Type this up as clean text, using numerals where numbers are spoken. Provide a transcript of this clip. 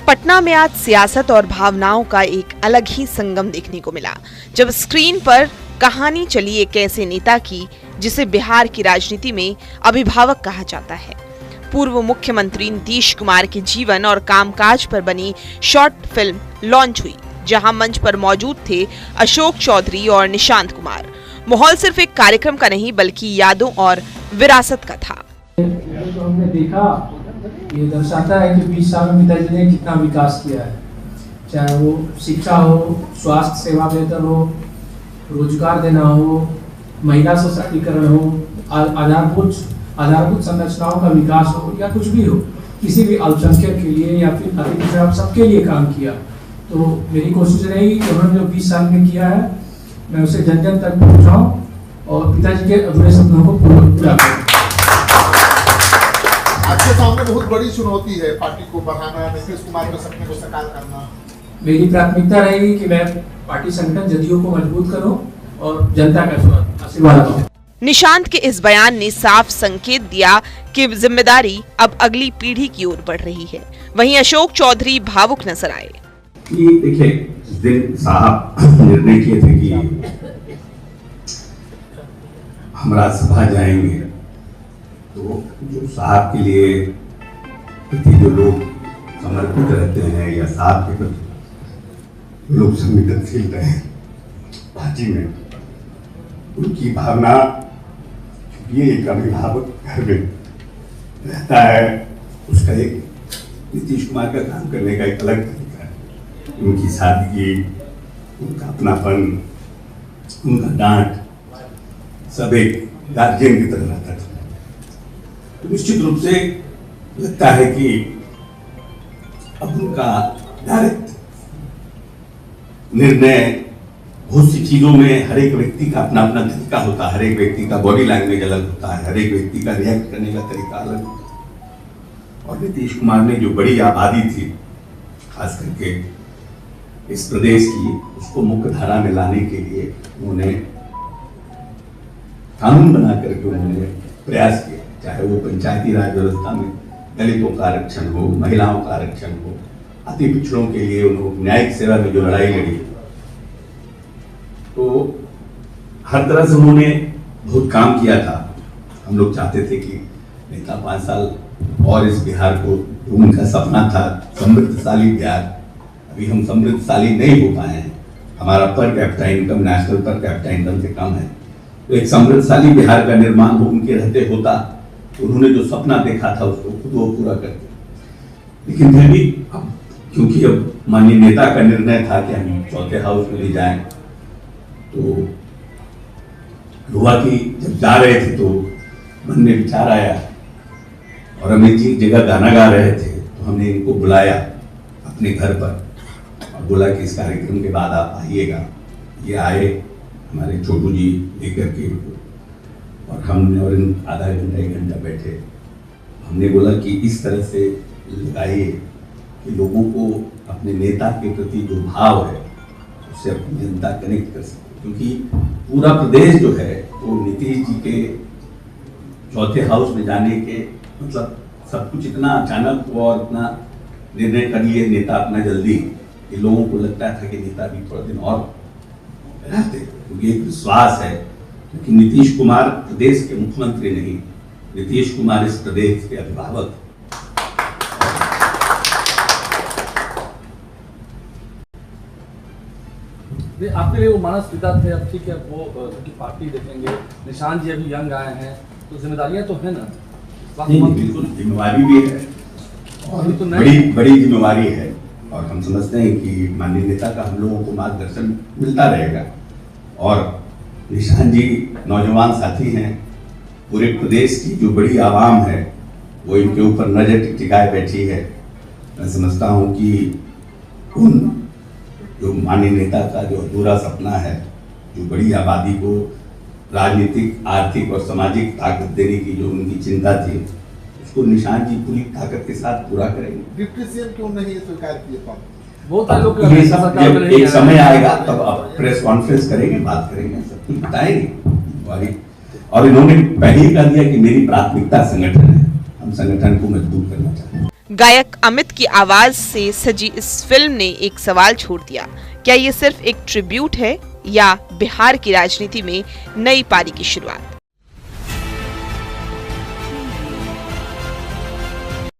पटना में आज सियासत और भावनाओं का एक अलग ही संगम देखने को मिला, जब स्क्रीन पर कहानी चली एक ऐसे नेता की जिसे बिहार की राजनीति में अभिभावक कहा जाता है। पूर्व मुख्यमंत्री नीतीश कुमार के जीवन और कामकाज पर बनी शॉर्ट फिल्म लॉन्च हुई, जहां मंच पर मौजूद थे अशोक चौधरी और निशांत कुमार। माहौल सिर्फ एक कार्यक्रम का नहीं बल्कि यादों और विरासत का था। तो हमने देखा, ये दर्शाता है कि 20 साल में पिताजी ने कितना विकास किया है, चाहे वो शिक्षा हो, स्वास्थ्य सेवा बेहतर हो, रोजगार देना हो, महिला सशक्तिकरण हो, आधारभूत संरचनाओं का विकास हो या कुछ भी हो, किसी भी अल्पसंख्यक के लिए या फिर अतिपिछड़ा सबके लिए काम किया। तो मेरी कोशिश रहेगी कि उन्होंने जो 20 साल में किया है मैं उसे जन जन तक पहुँचाऊँ और पिताजी के अधूरे सपनों को पूरा करूँ। आपके सामने बहुत बड़ी चुनौती है पार्टी को बढ़ाना, नीतीश कुमार के सपने को साकार करना। मेरी प्राथमिकता रहेगी कि मैं पार्टी संगठन जदयू को मजबूत करूं और जनता का आशीर्वाद दूं। निशांत के इस बयान ने साफ संकेत दिया कि जिम्मेदारी अब अगली पीढ़ी की ओर बढ़ रही है। वहीं अशोक चौधरी भावुक नजर आए। देखिए, जिस दिन साहब निर्णय किए थे कि हम राज्यसभा जाएंगे, तो जो साहब के लिए प्रति जो लोग समर्पित रहते हैं या साहब के प्रति लोग संवेदनशील रहे हैं पार्टी में, उनकी भावना, ये एक अभिभावक घर में रहता है, उसका एक नीतीश कुमार का काम करने का एक अलग तरीका है। उनकी सादगी, उनका अपनापन, उनका डांट सब एक गार्जियन की तरह रहता था। तो निश्चित रूप से लगता है कि अब उनका डायरेक्ट निर्णय, बहुत सी चीजों में हर एक व्यक्ति का अपना अपना तरीका होता है, हर एक व्यक्ति का बॉडी लैंग्वेज अलग होता है, हर एक व्यक्ति का रिएक्ट करने का तरीका अलग होता है। और नीतीश कुमार ने जो बड़ी आबादी थी, खास करके इस प्रदेश की, उसको मुख्य धारा में लाने के लिए उन्होंने कानून बना करके उन्होंने प्रयास किया, चाहे वो पंचायती राज व्यवस्था में दलितों का आरक्षण हो, महिलाओं का आरक्षण हो, अति पिछड़ों के लिए उन्होंने न्यायिक सेवा में जो लड़ाई लड़ी, तो हर तरह से उन्होंने बहुत काम किया था। हम लोग चाहते थे कि नेता 5 साल और इस बिहार को, जो उनका सपना था समृद्धशाली बिहार, अभी हम समृद्धशाली नहीं हो पाए हैं। हमारा per capita income national per capita income से कम है। तो एक समृद्धशाली बिहार का निर्माण हो उनके रहते होता, तो उन्होंने जो सपना देखा था उसको खुद वो पूरा करते। लेकिन फिर भी अब क्योंकि अब माननीय नेता का निर्णय था कि हम चौथे हाउस में ले जाएं, तो हुआ कि जब जा रहे थे तो मन में विचार आया, और अमित जी जगह गाना गा रहे थे, तो हमने इनको बुलाया अपने घर पर और बोला कि इस कार्यक्रम के बाद आप आइएगा। ये आए, हमारे छोटू जी लेकर के, और हमने और आधा घंटा 1 घंटा बैठे। हमने बोला कि इस तरह से लगाइए कि लोगों को अपने नेता के प्रति जो भाव है उससे अपनी जनता कनेक्ट कर सके, क्योंकि पूरा प्रदेश जो है वो नीतीश जी के चौथे हाउस में जाने के मतलब सब कुछ इतना अचानक हुआ और इतना निर्णय कर लिए नेता अपना जल्दी, कि लोगों को लगता था कि नेता भी थोड़ा दिन और रहते, क्योंकि एक विश्वास है कि नीतीश कुमार प्रदेश के मुख्यमंत्री नहीं, नीतीश कुमार इस प्रदेश के अभिभावक। आपके लिए वो मानस पिता थे, अब ठीक है, वो की पार्टी देखेंगे। निशांत जी अभी यंग आए हैं, तो जिम्मेदारियां तो है ना? बिल्कुल जिम्मेवारी भी है और तो बड़ी जिम्मेवारी है, और हम समझते हैं कि माननीय नेता का हम लोगों को मार्गदर्शन मिलता रहेगा। और निशांत जी नौजवान साथी हैं, पूरे प्रदेश की जो बड़ी आवाम है वो इनके ऊपर नजर टिकाए बैठी है। मैं समझता हूँ कि उन जो माननीय नेता का जो अधूरा सपना है, जो बड़ी आबादी को राजनीतिक, आर्थिक और सामाजिक ताकत देने की जो उनकी चिंता थी, उसको निशांत जी पूरी ताकत के साथ पूरा करेंगे। डिप्टी सीएम क्यों नहीं स्वीकार किए? एक समय आएगा तब आप प्रेस कॉन्फ्रेंस करेंगे, बात करेंगे, सब कुछ बताएंगे। और इन्होंने पहले ही कह दिया कि मेरी प्राथमिकता संगठन है, हम संगठन को मजबूत करना चाहते हैं। गायक अमित की आवाज से सजी इस फिल्म ने एक सवाल छोड़ दिया, क्या ये सिर्फ एक ट्रिब्यूट है या बिहार की राजनीति में नई पारी की शुरुआत?